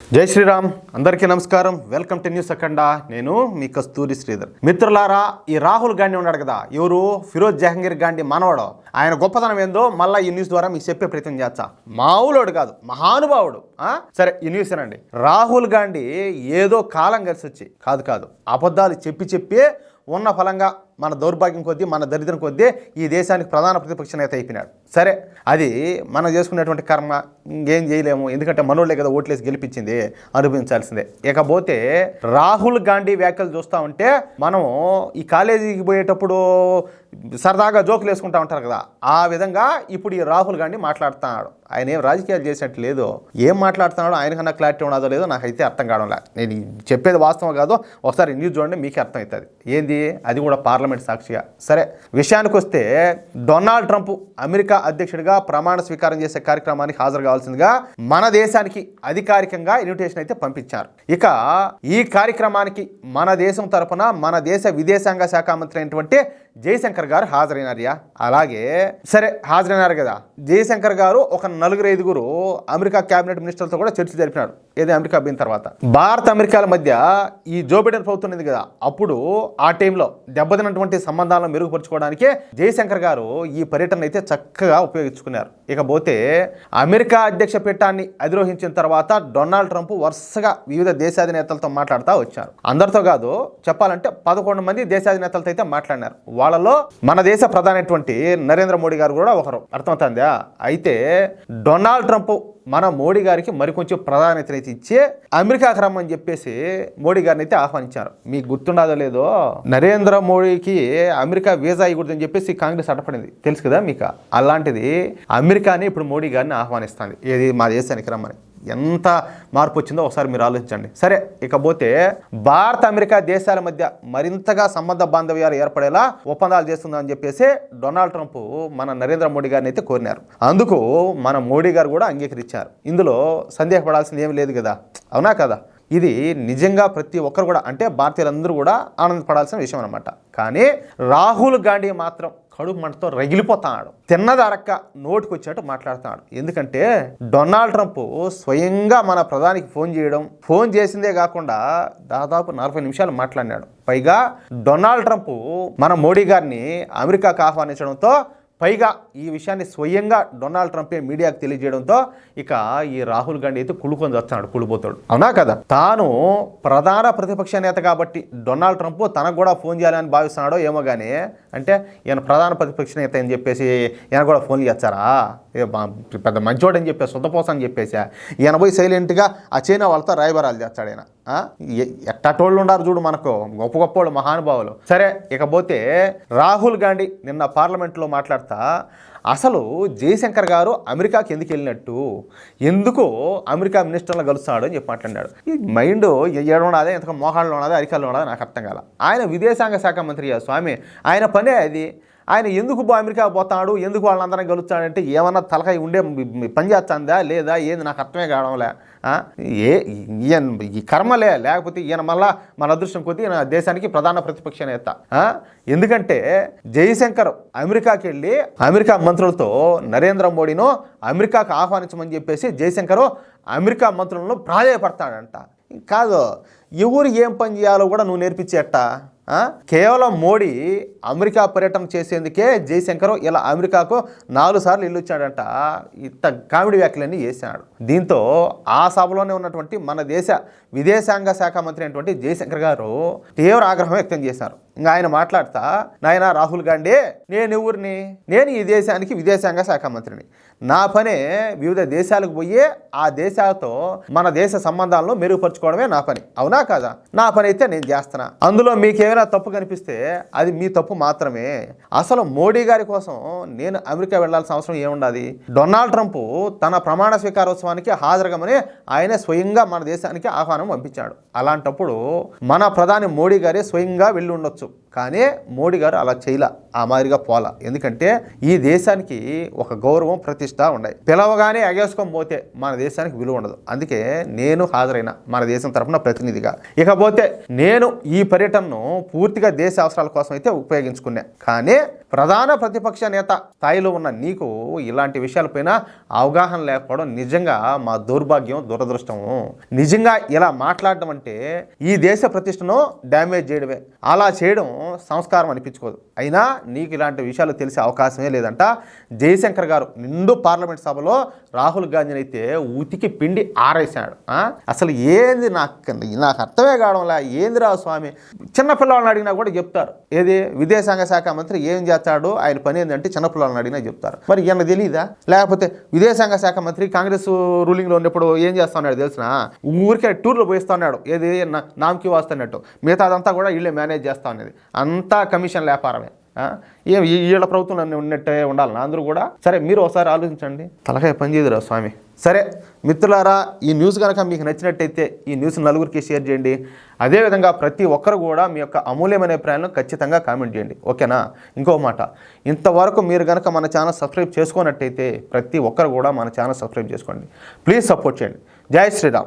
జై శ్రీరామ్. అందరికీ నమస్కారం. వెల్కమ్ టు న్యూస్ అఖండ. నేను మీ కస్తూరి శ్రీధర్. మిత్రులారా, ఈ రాహుల్ గాంధీ ఉన్నాడు కదా, ఎవరు? ఫిరోజ్ జహంగీర్ గాంధీ మనవడు. ఆయన గొప్పతనం ఏందో మళ్ళీ ఈ న్యూస్ ద్వారా మీకు చెప్పే ప్రయత్నం చేస్తా. మామూలుడు కాదు, మహానుభావుడు. సరే, ఈ న్యూస్ ఏనండి. రాహుల్ గాంధీ ఏదో కాలం కలిసి వచ్చి కాదు అబద్ధాలు చెప్పి ఉన్న ఫలంగా మన దౌర్భాగ్యం కొద్దీ, మన దరిద్రం కొద్దీ ఈ దేశానికి ప్రధాన ప్రతిపక్ష నేత అయిపోయినాడు. సరే, అది మనం చేసుకునేటువంటి కర్మ, ఇంకేం చేయలేము. ఎందుకంటే మనోళ్ళే కదా ఓట్లేసి గెలిపించింది, అనుభవించాల్సిందే. ఇకపోతే రాహుల్ గాంధీ వ్యాఖ్యలు చూస్తూ ఉంటే మనం ఈ కాలేజీకి పోయేటప్పుడు సరదాగా జోకులు వేసుకుంటా ఉంటారు కదా, ఆ విధంగా ఇప్పుడు ఈ రాహుల్ గాంధీ మాట్లాడుతున్నాడు. ఆయన ఏం రాజకీయాలు చేసినట్టు లేదు. ఏం మాట్లాడుతున్నాడో ఆయనకన్నా క్లారిటీ ఉన్నదో లేదో నాకైతే అర్థం కావడంలే. నేను చెప్పేది వాస్తవం కాదో ఒకసారి న్యూస్ చూడండి, మీకే అర్థం అవుతుంది. ఏంది అది కూడా పార్లమెంట్ సాక్షిగా. సరే, విషయానికి వస్తే డొనాల్డ్ ట్రంప్ అమెరికా అధ్యక్షుడిగా ప్రమాణ స్వీకారం చేసే కార్యక్రమానికి హాజరు కావాల్సిందిగా మన దేశానికి అధికారికంగా ఇన్విటేషన్ అయితే పంపించారు. ఇక ఈ కార్యక్రమానికి మన దేశం తరపున మన దేశ విదేశాంగ శాఖ మంత్రి అయినటువంటి జయశంకర్ గారు హాజరైనారు. అలాగే సరే, హాజరైనారు కదా, జయశంకర్ గారు ఒక 4-5 అమెరికా క్యాబినెట్ మినిస్టర్లతో కూడా చర్చలు జరిపినాడు. ఏది అమెరికా పోయిన తర్వాత భారత్ అమెరికాల మధ్య ఈ జో బైడెన్ ప్రభుత్వం ఉంది కదా, అప్పుడు ఆ టైంలో దెబ్బతిన్నటువంటి సంబంధాలను మెరుగుపరుచుకోవడానికి జయశంకర్ గారు ఈ పర్యటన అయితే చక్కగా ఉపయోగించుకున్నారు. ఇకపోతే అమెరికా అధ్యక్ష పీఠాన్ని అధిరోహించిన తర్వాత డొనాల్డ్ ట్రంప్ వరుసగా వివిధ దేశాధినేతలతో మాట్లాడుతూ వచ్చారు. అందరితో కాదు, చెప్పాలంటే 11 మంది దేశాధినేతలతో అయితే మాట్లాడినారు. వాళ్ళలో మన దేశ ప్రధానమైనటువంటి నరేంద్ర మోడీ గారు కూడా ఒకరు. అర్థమవుతుందా? అయితే డొనాల్డ్ ట్రంప్ మన మోడీ గారికి మరికొంచెం ప్రాధాన్యత ఇచ్చి అమెరికాకి రమ్మని చెప్పేసి మోడీ గారిని అయితే ఆహ్వానించారు. మీకు గుర్తుండదో లేదో, నరేంద్ర మోడీకి అమెరికా వీసా ఇవ్వకూడదని చెప్పేసి కాంగ్రెస్ అడ్డపడింది, తెలుసు కదా మీకు. అలాంటిది అమెరికాని ఇప్పుడు మోడీ గారిని ఆహ్వానిస్తుంది, ఏది మా దేశానికి రమ్మని. ఎంత మార్పు వచ్చిందో ఒకసారి మీరు ఆలోచించండి. సరే, ఇకపోతే భారత్ అమెరికా దేశాల మధ్య మరింతగా సంబంధ బాంధవ్యాలు ఏర్పడేలా ఒప్పందాలు చేస్తుందని చెప్పేసి డొనాల్డ్ ట్రంప్ మన నరేంద్ర మోడీ గారిని అయితే కోరినారు. అందుకు మన మోడీ గారు కూడా అంగీకరించారు. ఇందులో సందేహపడాల్సింది ఏమి లేదు కదా, అవునా కదా? ఇది నిజంగా ప్రతి ఒక్కరు కూడా, అంటే భారతీయులందరూ కూడా ఆనందపడాల్సిన విషయం అనమాట. కానీ రాహుల్ గాంధీ మాత్రం కడుపు మంటతో రగిలిపోతున్నాడు. తిన్నదరక్క నోటికి వచ్చేట్టు మాట్లాడుతున్నాడు. ఎందుకంటే డొనాల్డ్ ట్రంప్ స్వయంగా మన ప్రధానికి ఫోన్ చేసిందే కాకుండా దాదాపు 40 నిమిషాలు మాట్లాడినాడు. పైగా డొనాల్డ్ ట్రంప్ మన మోడీ గారిని అమెరికాకు ఆహ్వానించడంతో, పైగా ఈ విషయాన్ని స్వయంగా డొనాల్డ్ ట్రంపే మీడియాకు తెలియజేయడంతో ఇక ఈ రాహుల్ గాంధీ అయితే కుళ్ళుకొని వస్తున్నాడు, కుళ్ళిపోతాడు. అవునా కదా? తాను ప్రధాన ప్రతిపక్ష నేత కాబట్టి డొనాల్డ్ ట్రంప్ తనకు కూడా ఫోన్ చేయాలని భావిస్తున్నాడో ఏమో కానీ, అంటే ఈయన ప్రధాన ప్రతిపక్ష నేత అని చెప్పేసి ఈయన కూడా ఫోన్ చేస్తారా? పెద్ద మంచోడు అని చెప్పేసి, సొంతపోసం అని చెప్పేసి ఈయన పోయి సైలెంట్గా ఆ చైనా వాళ్ళతో రాయబారాలు చేస్తాడు. ఆయన ఎట్టటోళ్ళు ఉన్నారు చూడు మనకు, గొప్ప గొప్పవాళ్ళు, మహానుభావులు. సరే, ఇకపోతే రాహుల్ గాంధీ నిన్న పార్లమెంట్లో మాట్లాడుతా అసలు జయశంకర్ గారు అమెరికాకి ఎందుకు వెళ్ళినట్టు, ఎందుకు అమెరికా మినిస్టర్లు కలుస్తున్నాడు అని చెప్పి మాట్లాడినాడు. ఈ మైండ్ ఏడు ఉన్నదే, ఎంతగా మోహాల్లో ఉన్నదే, అరికాల్లో ఉన్నదే నాకు అర్థం కాల. ఆయన విదేశాంగ శాఖ మంత్రి స్వామి, ఆయన పనే అది. ఆయన ఎందుకు అమెరికా పోతాడు, ఎందుకు వాళ్ళందరం గెలుస్తాడంటే ఏమన్నా తలకాయ ఉండే పని చేస్తుందా లేదా, ఏంది నాకు అర్థమే కావడంలే. ఈయన ఈ కర్మలే, లేకపోతే ఈయన మళ్ళా మన అదృష్టం కొద్దీ ఈయన దేశానికి ప్రధాన ప్రతిపక్ష నేత. ఎందుకంటే జయశంకర్ అమెరికాకి వెళ్ళి అమెరికా మంత్రులతో నరేంద్ర మోడీను అమెరికాకు ఆహ్వానించమని చెప్పేసి జయశంకర్ అమెరికా మంత్రులను ప్రాధాయపడతాడంట. కాదు, ఎవరు ఏం పని చేయాలో కూడా నువ్వు నేర్పించేట. కేవలం మోడీ అమెరికా పర్యటన చేసేందుకే జయశంకర్ ఇలా అమెరికాకు 4 సార్లు ఇల్లు వచ్చాడంట. ఇంత కామెడీ వ్యాఖ్యలన్నీ చేశాడు. దీంతో ఆ సభలోనే ఉన్నటువంటి మన దేశ విదేశాంగ శాఖ మంత్రి అయినటువంటి జయశంకర్ గారు తీవ్ర ఆగ్రహం వ్యక్తం చేశారు. ఇంకా ఆయన మాట్లాడుతా, నాయన రాహుల్ గాంధీ, నేను ఎవరిని? నేను ఈ దేశానికి విదేశాంగ శాఖ మంత్రిని. నా పనే వివిధ దేశాలకు పోయి ఆ దేశాలతో మన దేశ సంబంధాలను మెరుగుపరుచుకోవడమే నా పని. అవునా కదా? నా పని అయితే నేను చేస్తున్నా. అందులో మీకేమైనా తప్పు కనిపిస్తే అది మీ తప్పు మాత్రమే. అసలు మోడీ గారి కోసం నేను అమెరికా వెళ్లాల్సిన అవసరం ఏముండదు. డొనాల్డ్ ట్రంప్ తన ప్రమాణ స్వీకారోత్సవానికి హాజరుగమని ఆయనే స్వయంగా మన దేశానికి ఆహ్వానం పంపించాడు. అలాంటప్పుడు మన ప్రధాని మోడీ గారే స్వయంగా వెళ్ళి ఉండొచ్చు. కానీ మోడీ గారు అలా చేయలే, ఆ మాదిరిగా పోలా. ఎందుకంటే ఈ దేశానికి ఒక గౌరవం ప్రతిష్ట ఉన్నాయి. పిలవగానే ఎగేసుకొని పోతే మన దేశానికి విలువ ఉండదు. అందుకే నేను హాజరైన మన దేశం తరఫున ప్రతినిధిగా. ఇకపోతే నేను ఈ పర్యటనను పూర్తిగా దేశ అవసరాల కోసం అయితే ఉపయోగించుకున్నా. కానీ ప్రధాన ప్రతిపక్ష నేత స్థాయిలో ఉన్న నీకు ఇలాంటి విషయాలపైన అవగాహన లేకపోవడం నిజంగా మా దౌర్భాగ్యం, దురదృష్టము. నిజంగా ఇలా మాట్లాడడం అంటే ఈ దేశ ప్రతిష్టను డ్యామేజ్ చేయడమే. అలా చేయడం సంస్కారం అనిపించుకోదు. అయినా నీకు ఇలాంటి విషయాలు తెలిసే అవకాశమే లేదంట. జయశంకర్ గారు నిండు పార్లమెంట్ సభలో రాహుల్ గాంధీని అయితే ఉతికి పిండి ఆరేసాడు. అసలు ఏంది నాకు అర్థమే కావడంలా. ఏందిరా స్వామి, చిన్నపిల్లవాళ్ళని అడిగినా కూడా చెప్తారు. ఏది విదేశాంగ శాఖ మంత్రి ఏం చేస్తాడు, ఆయన పని ఏంటంటే చిన్నపిల్లవాళ్ళని అడిగినా చెప్తారు. మరి ఈయన తెలియదా? లేకపోతే విదేశాంగ శాఖ మంత్రి కాంగ్రెస్ రూలింగ్లో ఉన్నప్పుడు ఏం చేస్తా ఉన్నాడు తెలిసిన? ఊరికే టూర్లో పోయిస్తా ఉన్నాడు. ఏది నామకి వస్తున్నట్టు. మిగతా అదంతా కూడా వీళ్ళే మేనేజ్ చేస్తా ఉన్నది. అంతా కమిషన్ వ్యాపారమే. ఏం వీళ్ళ ప్రభుత్వం ఉన్నట్టే ఉండాలన్నా అందరూ కూడా? సరే, మీరు ఒకసారి ఆలోచించండి. తలకాయ పనిచేయదురా స్వామి. సరే మిత్రులారా, ఈ న్యూస్ కనుక మీకు నచ్చినట్టయితే ఈ న్యూస్ నలుగురికి షేర్ చేయండి. అదేవిధంగా ప్రతి ఒక్కరు కూడా మీ యొక్క అమూల్యమైన అభిప్రాయాలను ఖచ్చితంగా కామెంట్ చేయండి. ఓకేనా? ఇంకో మాట, ఇంతవరకు మీరు కనుక మన ఛానల్ సబ్స్క్రైబ్ చేసుకున్నట్టయితే ప్రతి ఒక్కరు కూడా మన ఛానల్ సబ్స్క్రైబ్ చేసుకోండి. ప్లీజ్ సపోర్ట్ చేయండి. జై శ్రీరామ్.